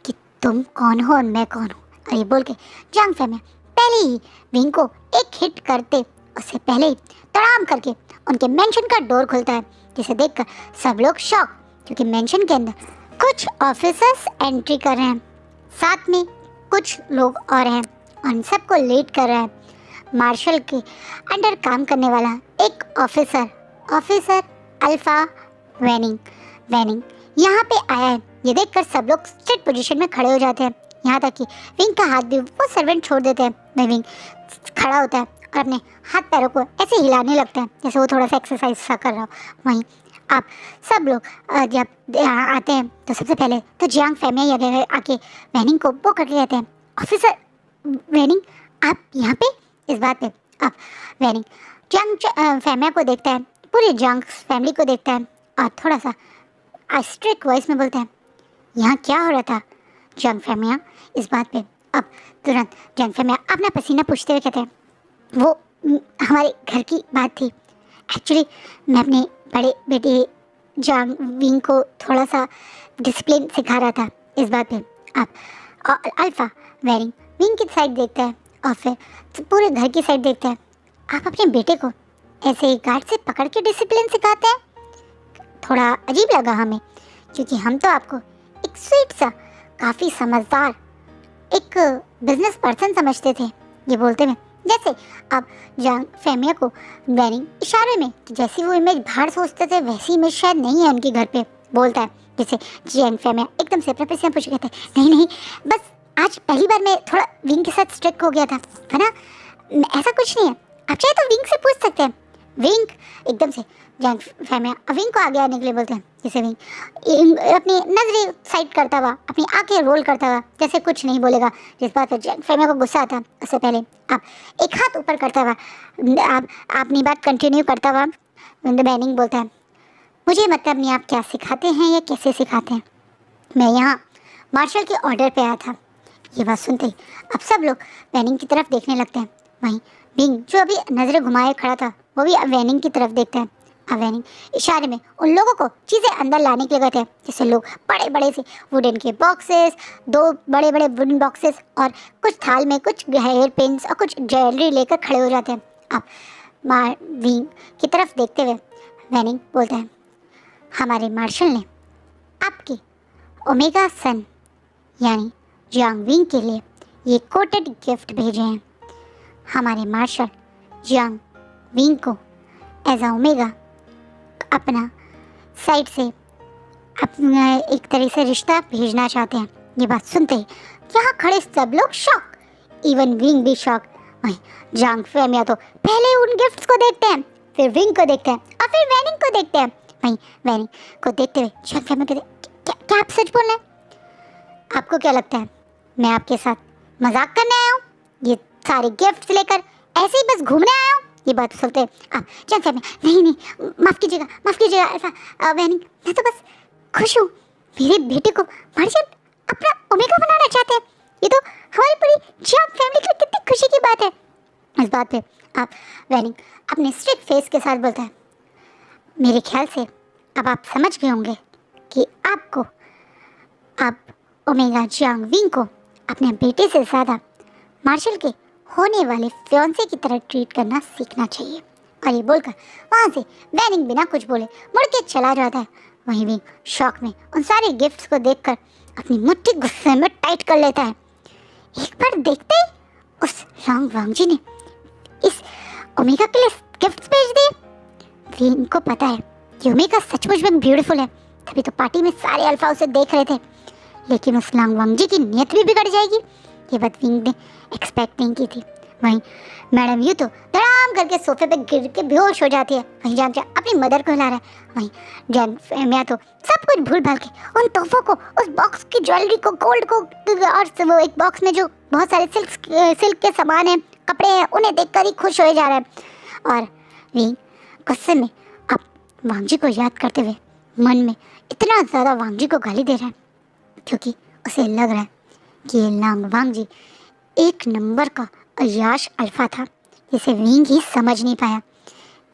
कि तुम कौन हो और मैं कौन हूँ। और ये बोल के जियांग फेमिया पहले ही विंग को एक हिट करते उससे पहले ही तड़ाम करके उनके मेंशन का डोर खुलता है, जिसे देखकर सब लोग शॉक, क्योंकि मेंशन के अंदर कुछ ऑफिसर्स एंट्री कर रहे हैं, साथ में कुछ लोग और हैं, और उन सबको लीड कर रहा है मार्शल के अंडर काम करने वाला एक ऑफिसर अल्फा वैनिंग यहाँ पे आया है। ये देखकर सब लोग स्ट्रेट पोजीशन में खड़े हो जाते हैं, यहाँ तक कि विंग का हाथ भी वो सर्वेंट छोड़ देते हैं। मैं विंग खड़ा होता है और अपने हाथ पैरों को ऐसे हिलाने लगता है जैसे वो थोड़ा सा एक्सरसाइज सा कर रहा हो। वहीं आप सब लोग जब आते हैं तो सबसे पहले तो जियांग फेमिया आके वैनिंग को वो करके कहते हैं, ऑफिसर वैनिंग आप यहाँ पे। इस बात पे अब वैनिंग जियांग फेमिया को देखता है, पूरे जियांग फैमिली को देखता है, और थोड़ा सा स्ट्रिक्ट वॉइस में बोलता है, यहाँ क्या हो रहा था जियांग फेमिया। इस बात पे अब तुरंत जियांग फेमिया अपना पसीना पूछते हुए कहते हैं, वो हमारे घर की बात थी। एक्चुअली मैं अपने बड़े बेटे जियांग विंग को थोड़ा सा डिसिप्लिन सिखा रहा था। इस बात पे अब अल्फा वैनिंग विंग की साइड देखता है और फिर पूरे घर की साइड देखता है। आप अपने बेटे को ऐसे ही गार्ड से पकड़ के डिसिप्लिन सिखाते हैं, थोड़ा अजीब लगा हमें, क्योंकि हम तो आपको एक स्वीट सा काफ़ी समझदार एक बिजनेस पर्सन समझते थे। ये बोलते हुए जैसे अब जियांग फेमिया को वैनिंग इशारे में जैसी वो इमेज बाहर सोचते थे वैसी इमेज शायद नहीं है उनके घर पे, बोलता है। जैसे जियांग फेमिया एकदम से अपने पसीना पूछ कहते हैं, नहीं बस आज पहली बार मैं थोड़ा विंग के साथ स्ट्रिक्ट हो गया था, है ना, ऐसा कुछ नहीं है, आप चाहे तो विंग से पूछ सकते हैं। विंग एकदम से जियांग फेमिया विंग को आगे आने के लिए बोलते हैं, जैसे विंग अपनी नजरें साइड करता हुआ, अपनी आंखें रोल करता हुआ जैसे कुछ नहीं बोलेगा। जिस बात पर जियांग फेमिया को गुस्सा आता है, उससे पहले आप एक हाथ ऊपर करता हुआ आप अपनी बात कंटिन्यू करता हुआ वैनिंग बोलता है, मुझे मतलब नहीं आप क्या सिखाते हैं या कैसे सिखाते हैं, मैं यहाँ मार्शल के ऑर्डर पे आया था। ये बात सुनते ही अब सब लोग वैनिंग की तरफ देखने लगते हैं। वहीं विंग जो अभी नजरें घुमाए खड़ा था वो भी अब वैनिंग की तरफ देखता है। अब वैनिंग इशारे में उन लोगों को चीज़ें अंदर लाने के लिए कहते हैं, जैसे लोग बड़े बड़े से वुडन के बॉक्सेस, 2 बड़े बड़े वुडन बॉक्सेस और कुछ थाल में कुछ हेयर पिन्स और कुछ ज्वेलरी लेकर खड़े हो जाते हैं। अब विंग की तरफ देखते हुए वैनिंग बोलता है, हमारे मार्शल ने आपके ओमेगा सन यानी जियांग विंग के लिए ये कोटेड गिफ्ट भेजे हैं। हमारे मार्शल जियांग विंग को एज अ ओमेगा अपना साइड से अपना एक तरह से रिश्ता भेजना चाहते हैं। ये बात सुनते ही यहाँ खड़े सब लोग शॉक, इवन विंग भी शॉक। वहीं जियांग फेमिया तो पहले उन गिफ्ट्स को देखते हैं, फिर विंग को देखते हैं और फिर वैनिंग को देखते हैं। वहीं वैनिंग को देखते हुए जियांग फेमिया कहते हैं, क्या आप सच बोल रहे हैं? आपको क्या लगता है मैं आपके साथ मजाक करने आया हूँ? ये सारे गिफ्ट्स लेकर ऐसे ही बस घूमने आया हूँ? ये बात सुनते आप जियांग फेमिया, नहीं माफ़ कीजिएगा ऐसा वैनिंग, मैं तो बस खुश हूँ। मेरे बेटे को मार्शल अपना ओमेगा बनाना चाहते हैं। ये तो हमारी पूरी जियांग फैमिली के लिए कितनी खुशी की बात है। इस बात पे आप वैनिंग अपने स्ट्रिक्ट फेस के साथ बोलता है, मेरे ख्याल से अब आप समझ गए होंगे कि आपको अब ओमेगा जियांग विंग को अपने बेटे से ज़्यादा मार्शल के होने वाले फियांसे की तरह ट्रीट करना सीखना चाहिए। और ये बोलकर वहाँ से वैनिंग बिना कुछ बोले मुड़ के चला जाता है। वहीं विंग शॉक में उन सारे गिफ्ट्स को देखकर अपनी मुट्ठी गुस्से में टाइट कर लेता है। एक बार देखते ही उस लॉन्ग वांगजी ने इस ओमेगा के लिए गिफ्ट्स भेज दिए। विंग को पता है कि ओमेगा सचमुच में ब्यूटीफुल है, तभी तो पार्टी में सारे अल्फा उसे देख रहे थे। लेकिन उस लॉन्ग वांगजी की नीयत भी बिगड़ जाएगी, ये बात विंग ने एक्सपेक्ट नहीं की थी। वहीं मैडम यू तो धड़ाम करके सोफे पे गिर के बेहोश हो जाती है। वहीं जान अपनी मदर को हिला रहा है। वहीं जान मैं तो सब कुछ भूल भाल के उन तोहफों को, उस बॉक्स की ज्वेलरी को, गोल्ड को और वो एक बॉक्स में जो बहुत सारे सिल्क के सामान हैं, कपड़े हैं, उन्हें देखकर ही खुश हो जा रहा है। और विंग गुस्से में अब वांगजी को याद करते हुए मन में इतना ज़्यादा वांगजी को गाली दे रहा है क्योंकि उसे लग रहा है कि ये लॉन्ग वांगजी एक नंबर का अय्याश अल्फा था जिसे विंग ही समझ नहीं पाया।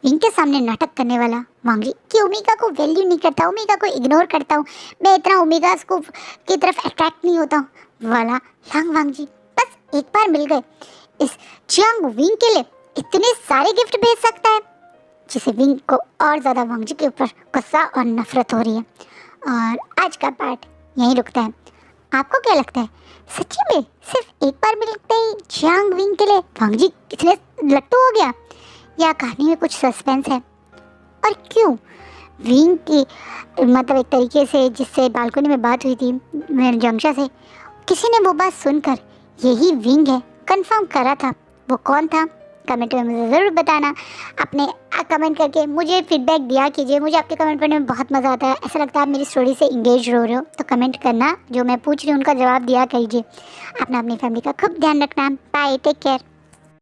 विंग के सामने नाटक करने वाला वांगजी कि ओमेगा को वैल्यू नहीं करता, ओमेगा को इग्नोर करता हूँ, मैं इतना ओमेगा को की तरफ अट्रैक्ट नहीं होता हूँ वाला लॉन्ग वांगजी बस एक बार मिल गए इस जियांग विंग के लिए इतने सारे गिफ्ट भेज सकता है, जिसे विंग को और ज़्यादा वांगजी के ऊपर गुस्सा और नफरत हो रही है। और आज का पार्ट यहीं रुकता है। आपको क्या लगता है सच्ची में सिर्फ एक बार मिलते ही जियांग विंग के लिए वांगजी इतने लट्टू हो गया, या कहानी में कुछ सस्पेंस है? और क्यों विंग की मतलब एक तरीके से जिससे बालकनी में बात हुई थी मेरे जंगशा से, किसी ने वो बात सुनकर यही विंग है कंफर्म करा था। वो कौन था कमेंट में मुझे ज़रूर बताना। अपने कमेंट करके मुझे फीडबैक दिया कीजिए। मुझे आपके कमेंट पढ़ने में बहुत मज़ा आता है। ऐसा लगता है आप मेरी स्टोरी से इंगेज हो रहे हो, तो कमेंट करना, जो मैं पूछ रही हूँ उनका जवाब दिया कीजिए। अपना अपनी फैमिली का खूब ध्यान रखना। Bye, take care.